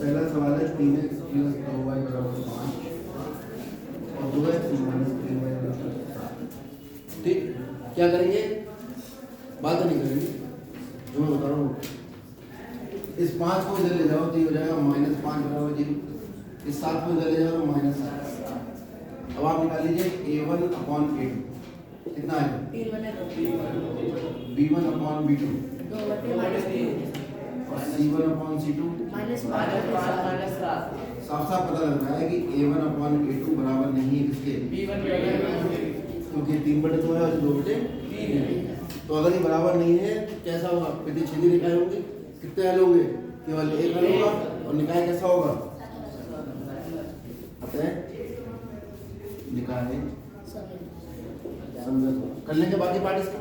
पहला सवाल है 3x प्लस 2y बराबर 5 और 2x माइनस 3y बराबर 7। ठीक, क्या करेंगे? बात नहीं करेंगे, जो मैं बता रहा हूँ। इस 5 को इधर ले जाओ तो ये हो जाएगा -5 बराबर 0। इस 7 को इधर ले जाओ तो -7। अब आप निकाल लीजिए a1/a2 कितना है? b1/b2 और c1/c2 साफ साफ पता लग रहा है कि a1/a2 बराबर नहीं है किसके? क्योंकि 3/2 है और 2/3 है। तो अगर ये बराबर नहीं है कैसा होगा? प्रतिच्छेदी निकाय होंगे। कितने हल होंगे? केवल एक हल होगा। और निकाय कैसा होगा? पता है? निकाय संगत कर लेंगे बाकी पार्ट इसका।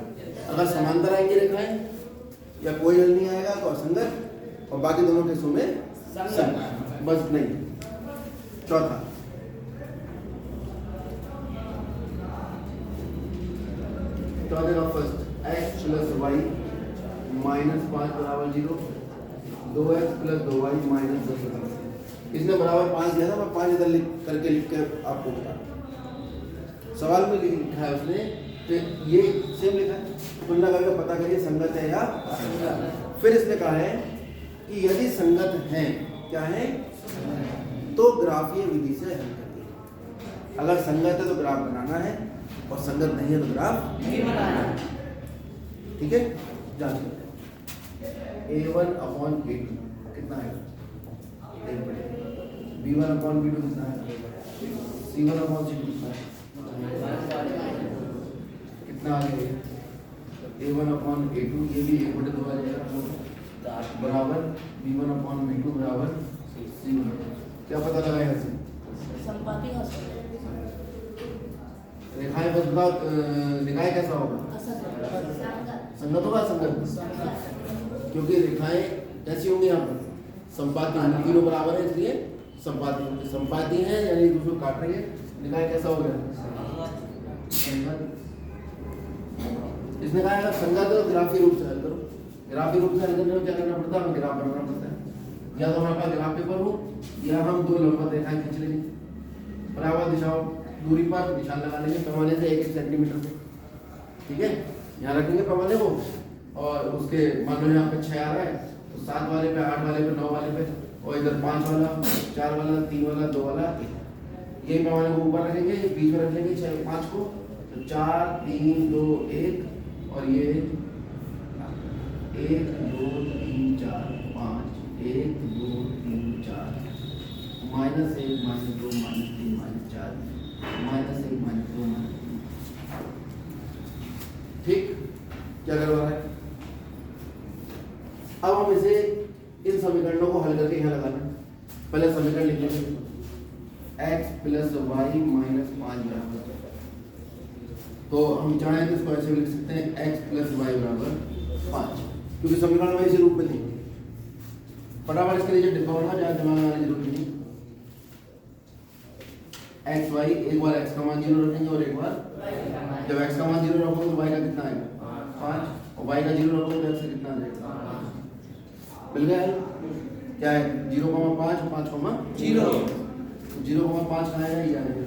अगर समांतर आएंगे रेखाएं या कोई हल नहीं आएगा तो असंगत, और बाकी दोनों केसों में संगत। बस नहीं। चौथा का फर्स्ट x प्लस y -5 बराबर 0, 2x प्लस 2y माइनस 10 बराबर। इसने बराबर 5 दिया था, मैं 5 इधर लिख के आपको बता। सवाल में लिखा है उसने तो ये सेम लिखा है, तुलना करके पता करिए संगत है या असंगत। फिर इसने कहा है कि यदि संगत है, क्या है? तो ग्राफीय विधि से हल करिए। अगर संगत है तो ग्राफ बनाना है, और संगत नहीं है तो ग्राफ नहीं बनाना है। ठीक है, जांच करते हैं। a1/a2 कितना है? b1/b2 कितना है? c1/c2 कितना है? कितना आ गया? a1/a2 ये भी 1/2 आ जाएगा बराबर b1/b2 बराबर c1। क्या पता लगा यहाँ से? रेखाएं बस बताओ, रेखाएं कैसा होगा? संगत होगा, संगत। क्योंकि रेखाएं कैसी होंगी यहाँ पर? संपाती होंगी, तीनों बराबर है इसलिए संपाती होंगी। संपाती है यानी एक दूसरे को काट रही है। रेखाएं कैसा हो गया? संगत। इसने कहा अगर संगत है तो ग्राफीय रूप से हल करो। ग्राफीय रूप से हल करने में क्या करना पड़ता है? हमें ग्राफ बनाना पड़ता है। या तो हमारे पास ग्राफ पेपर हो, या हम दो लंबवत रेखाएं खींच लेंगे बराबर दिशाओं दूरी पर, निशान लगा लेंगे पैमाने से 1-1 सेंटीमीटर पे। ठीक है, यहाँ रखेंगे पैमाने को, और उसके मान लो यहाँ पे 6 आ रहा है तो 7 वाले पे, 8 वाले पे, 9 वाले पे, और इधर 5 वाला, 4 वाला, 3 वाला, 2 वाला, ये पैमाने को ऊपर रखेंगे, बीच में रख लेंगे 5 को, तो 4 3 2 1, और ये 1 2 3 4 5, 1 2 3 4, -1 -2 -3 -4, -1 -2 -3। ठीक, क्या करवा है? अब हम इसे इन समीकरणों को हल करके यहाँ लगाना। पहले समीकरण लिख लेंगे x प्लस वाई माइनस 5 बराबर, तो हम चाहें तो इसको ऐसे लिख सकते हैं x प्लस वाई बराबर 5, क्योंकि समीकरण में इसी रूप में थे। फटाफट इसके नीचे डिब्बा बना, जहाँ दिमाग लगाने की जरूरत नहीं। एक्स वाई, एक बार x का मान 0 रखेंगे और एक बार जब x का मान 0 रखोगे तो y का कितना आएगा? 5, और y का 0 रखोगे तो x का कितना आ जाएगा? मिल गया है? क्या है? 0,5 5,0। 0,5 कहाँ आएगा? ये आएगा,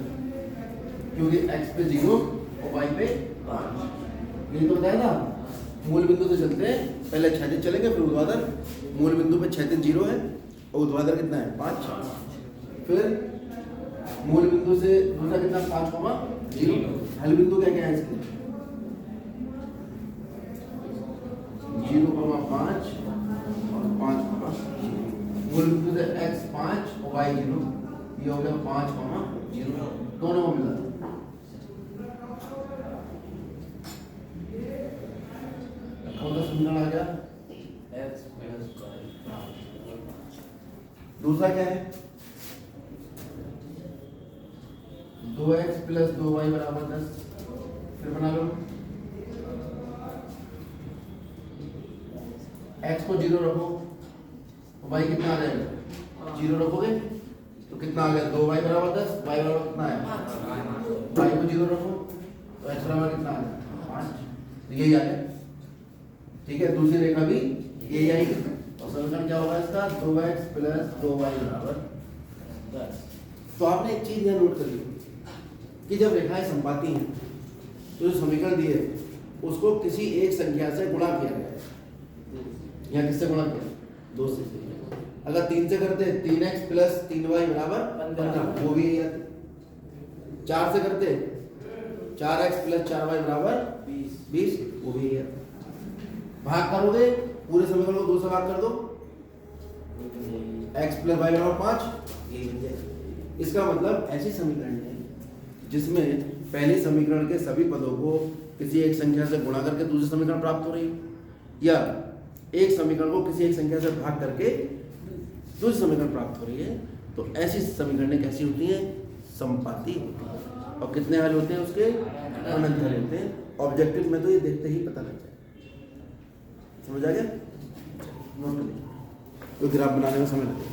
क्योंकि x पे 0 और y पे 5। ये तो बताया था। मूल बिंदु से चलते हैं, पहले क्षैतिज चलेंगे फिर ऊर्ध्वाधर। मूल बिंदु पे क्षैतिज 0 है और ऊर्ध्वाधर कितना है? 5। फिर मूल बिंदु से दूसरा कितना? 5,0। हल बिंदु क्या क्या है इसके? 0,5 और 5, मूल बिंदु से x 5 और y 0, ये हो गया 5,0, दोनों को मिला। कौन सा समीकरण आ गया? x plus y। दूसरा क्या है? 2x प्लस 2y बराबर 10। फिर बना लो, x को 0 रखो, y कितना आ जाएगा? 0 रखोगे तो कितना आ गया? 2y बराबर 10, y बराबर कितना है? y को 0 रखो तो x बराबर कितना आ गया? 5। तो यही आ गया। ठीक है, दूसरी रेखा भी यही आएगी। और समीकरण क्या होगा इसका 2x प्लस 2y बराबर 10। तो आपने एक चीज यहाँ नोट कर ली कि जब रेखाएं संपाती हैं तो जो समीकरण दिए उसको किसी एक संख्या से गुणा किया गया है। यहाँ किससे गुणा किया? 2 से। अगर 3 से करते 3x प्लस 3y बराबर 15, वो भी है। 4 से करते 4x प्लस 4y बराबर 20, वो भी है। भाग करोगे पूरे समीकरण को 2 से भाग कर दो, x प्लस y बराबर 5, ये बन जाएगा। इसका मतलब ऐसी समीकरण है जिसमें पहले समीकरण के सभी पदों को किसी एक संख्या से गुणा करके दूसरी समीकरण प्राप्त हो रही है, या एक समीकरण को किसी एक संख्या से भाग करके दूसरी समीकरण प्राप्त हो रही है। तो ऐसी समीकरणें कैसी होती हैं? संपाती होती हैं। और कितने हल होते हैं उसके? अनंत हल होते हैं। ऑब्जेक्टिव में तो ये देखते ही पता लग जाए। समझ आ गया? नोट करिए, तो ग्राफ बनाने में समय लगेगा।